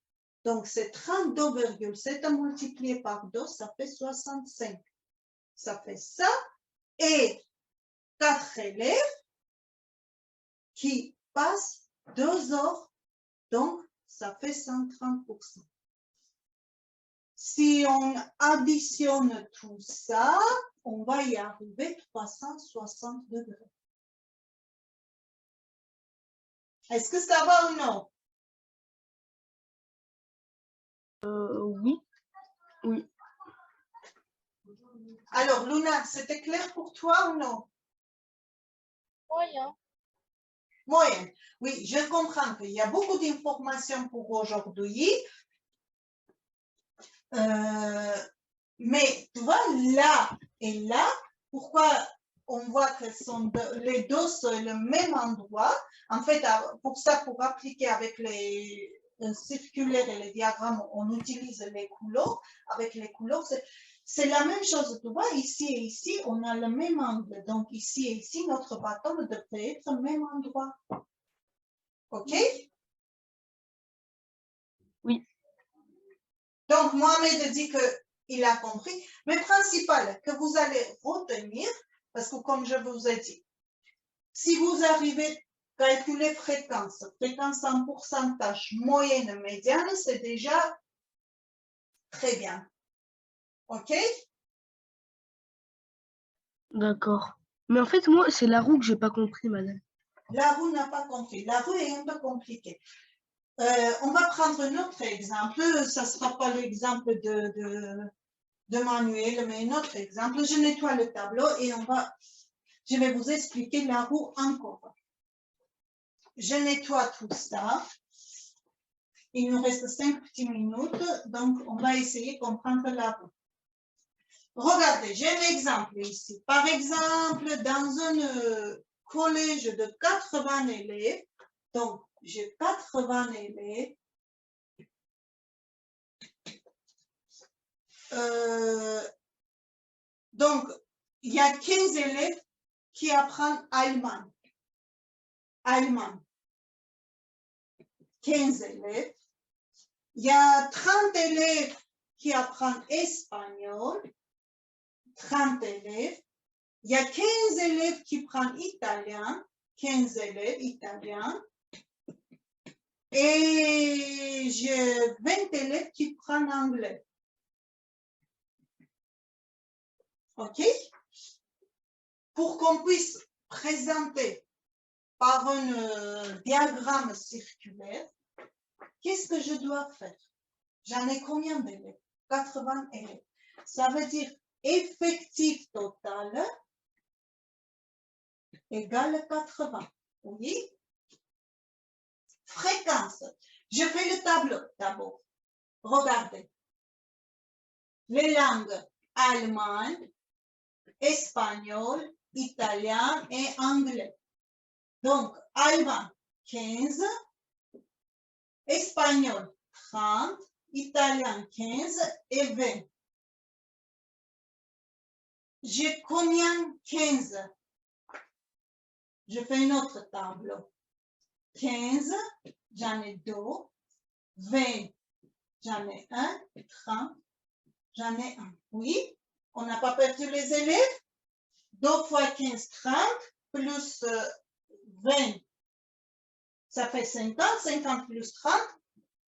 Donc, c'est 32,7 multiplié par 2, ça fait 65. Ça fait ça. Et 4 élèves qui passent 2 heures, donc ça fait 130%. Si on additionne tout ça, on va y arriver 360 degrés. Est-ce que ça va ou non? Oui. Oui. Alors, Luna, c'était clair pour toi ou non? Moyen. Moyen. Oui, je comprends qu'il y a beaucoup d'informations pour aujourd'hui. Mais tu vois, là et là, pourquoi on voit que les deux sont le même endroit? En fait, pour ça, pour appliquer avec les circulaires et les diagrammes, on utilise les couleurs. Avec les couleurs, c'est la même chose. Tu vois, ici et ici, on a le même angle. Donc, ici et ici, notre bâton devrait être au même endroit. OK? Oui. Donc, Mohamed dit qu'il a compris. Mais principal que vous allez retenir, parce que comme je vous ai dit, si vous arrivez à calculer fréquence en pourcentage, moyenne, médiane, c'est déjà très bien. OK? D'accord. Mais en fait, moi, c'est la roue que j'ai pas compris, madame. La roue n'a pas compris. La roue est un peu compliquée. On va prendre un autre exemple. Ça ne sera pas l'exemple de Manuel, mais un autre exemple. Je nettoie le tableau et je vais vous expliquer la roue encore. Je nettoie tout ça. Il nous reste 5 petites minutes, donc on va essayer de comprendre la roue. Regardez, j'ai un exemple ici. Par exemple, dans un collège de 80 élèves, donc j'ai 80 élèves, donc il y a 15 élèves qui apprennent allemand. Allemand. 15 élèves. Il y a 30 élèves qui apprennent espagnol. 30 élèves. Il y a 15 élèves qui prennent italien. 15 élèves italiens. Et j'ai 20 élèves qui prennent anglais. OK? Pour qu'on puisse présenter par un diagramme circulaire, qu'est-ce que je dois faire? J'en ai combien d'élèves? 80 élèves. Ça veut dire effectif total égale 80. Oui? Fréquence. Je fais le tableau d'abord. Regardez. Les langues allemand, espagnol, italien et anglais. Donc, allemand 15, espagnol 30, italien 15 et 20. J'ai combien 15? Je fais un autre tableau. 15, j'en ai 2, 20, j'en ai 1, 30, j'en ai 1. Oui, on n'a pas perdu les élèves. 2 fois 15, 30, plus 20, ça fait 50, 50 plus 30,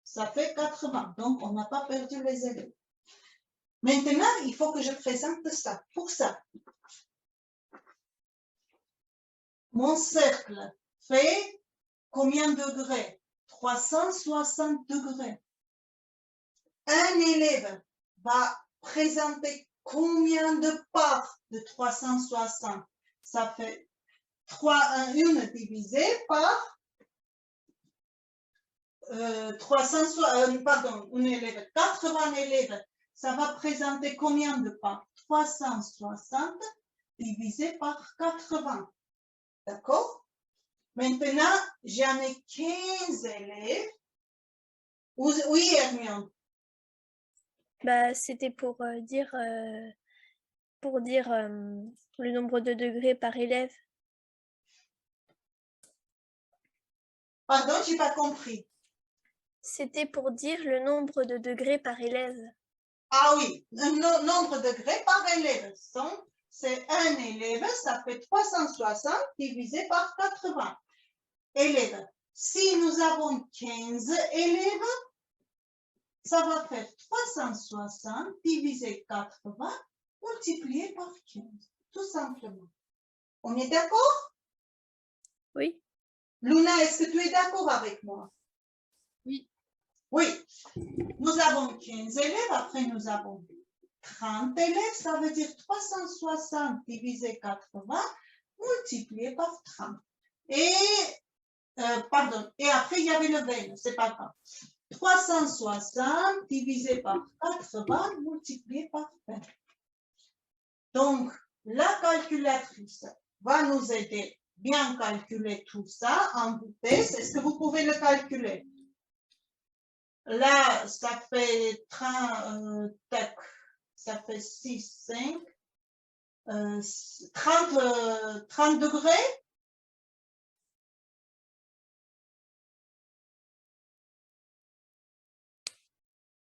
ça fait 80. Donc, on n'a pas perdu les élèves. Maintenant, il faut que je présente ça. Pour ça, mon cercle fait combien de degrés? 360 degrés. Un élève va présenter combien de parts de 360? Ça fait 1 divisé par 80 élèves. Ça va présenter combien de parts? 360 divisé par 80. D'accord? Maintenant, j'en ai 15 élèves. Oui, Hermione. Bah, c'était pour dire le nombre de degrés par élève. Pardon, je n'ai pas compris. C'était pour dire le nombre de degrés par élève. Ah oui, le nombre de degrés par élève. C'est un élève, ça fait 360 divisé par 80 élèves. Si nous avons 15 élèves, ça va faire 360 divisé 80 multiplié par 15, tout simplement. On est d'accord? Oui. Luna, est-ce que tu es d'accord avec moi? Oui. Oui. Nous avons 15 élèves, après nous avons 30 élèves, ça veut dire 360 divisé 80 multiplié par 30. Et, pardon, et après il y avait le 20, c'est pas grave. 360 divisé par 80 multiplié par 20. Donc, la calculatrice va nous aider bien calculer tout ça en vitesse. Est-ce que vous pouvez le calculer? Là, ça fait 30, ça fait 6, 5, 30 degrés.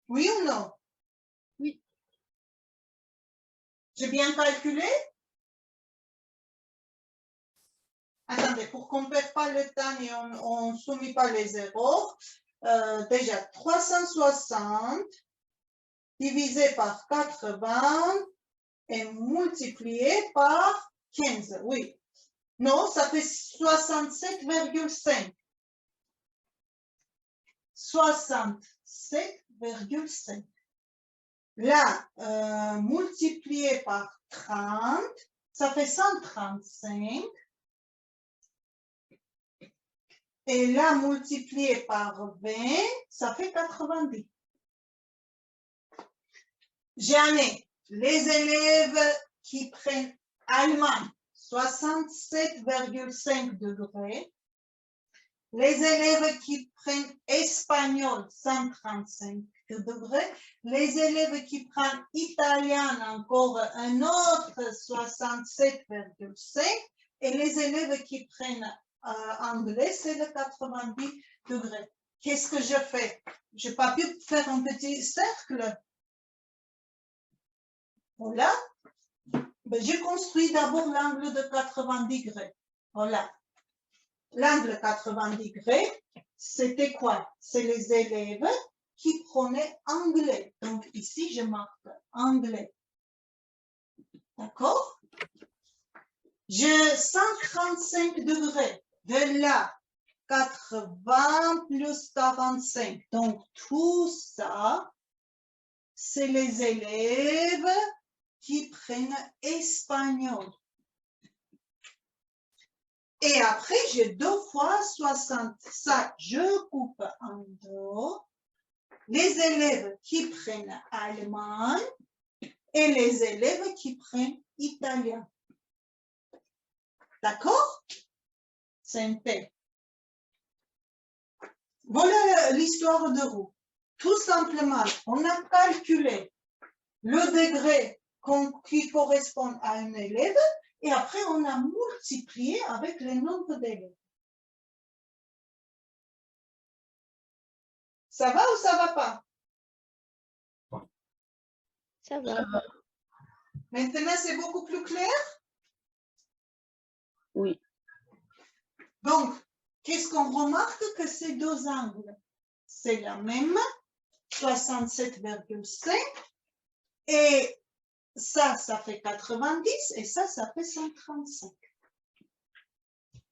Oui ou non? Oui. J'ai bien calculé? Attendez, pour qu'on ne perde pas le temps et on ne soumet pas les erreurs, déjà 360 divisé par 80 et multiplié par 15, oui. Non, ça fait 67,5. 67,5. Là, multiplié par 30, ça fait 135. Et là, multiplié par 20, ça fait 90. Jamais les élèves qui prennent allemand, 67,5 degrés. Les élèves qui prennent espagnol, 135 degrés. Les élèves qui prennent italien, encore un autre 67,5. Et les élèves qui prennent anglais, c'est le 90 degrés. Qu'est-ce que je fais? Je n'ai pas pu faire un petit cercle. Voilà. Ben, je construis d'abord l'angle de 90 degrés. Voilà. L'angle 90 degrés, c'était quoi? C'est les élèves qui prenaient anglais. Donc ici, je marque anglais. D'accord? Je 135 degrés. De là, 80 plus 45. Donc tout ça, c'est les élèves qui prennent espagnol. Et après, j'ai 2 fois 60. Ça, je coupe en deux. Les élèves qui prennent allemand et les élèves qui prennent italien. D'accord? Simple. Voilà l'histoire de roue. Tout simplement, on a calculé le degré qui correspond à un élève et après on a multiplié avec le nombre d'élèves. Ça va ou ça va pas? Ça va. Maintenant, c'est beaucoup plus clair? Oui. Donc, qu'est-ce qu'on remarque? Que ces deux angles, c'est la même, 67,5. Et ça fait 90 et ça fait 135.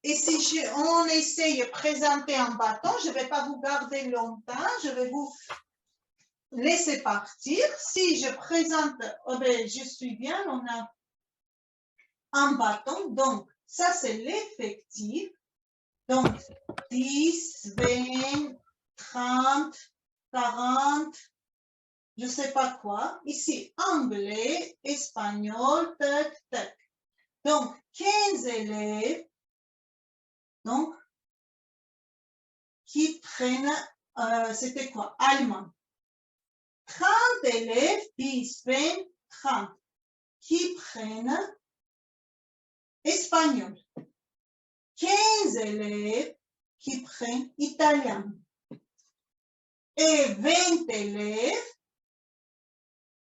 Et si on essaye de présenter en bâton, je ne vais pas vous garder longtemps, je vais vous laisser partir. Si je présente, oh ben, je suis bien, on a un bâton, donc ça c'est l'effectif. Donc 10, 20, 30, 40, je ne sais pas quoi. Ici, anglais, espagnol, tac, tac. Donc 15 élèves, donc, qui prennent, c'était quoi? Allemand. 30 élèves, 10, 20, 30, qui prennent espagnol. 15 élèves qui prennent italien. Et 20 élèves,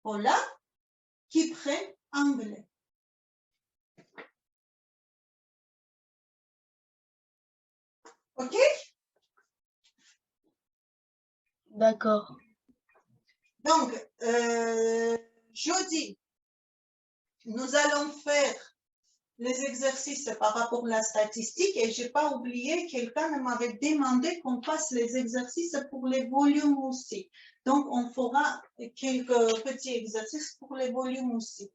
voilà, qui prennent anglais. OK? D'accord. Donc, jeudi, nous allons faire les exercices par rapport à la statistique et je n'ai pas oublié, quelqu'un m'avait demandé qu'on fasse les exercices pour les volumes aussi. Donc, on fera quelques petits exercices pour les volumes aussi.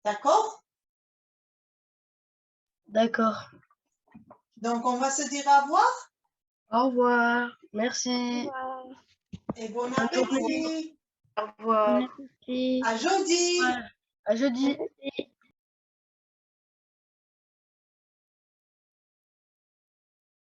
D'accord? D'accord. Donc, on va se dire au revoir Au revoir. Merci. et bon Bonne journée. appétit. Au revoir. Bon appétit. À jeudi. À jeudi. Merci.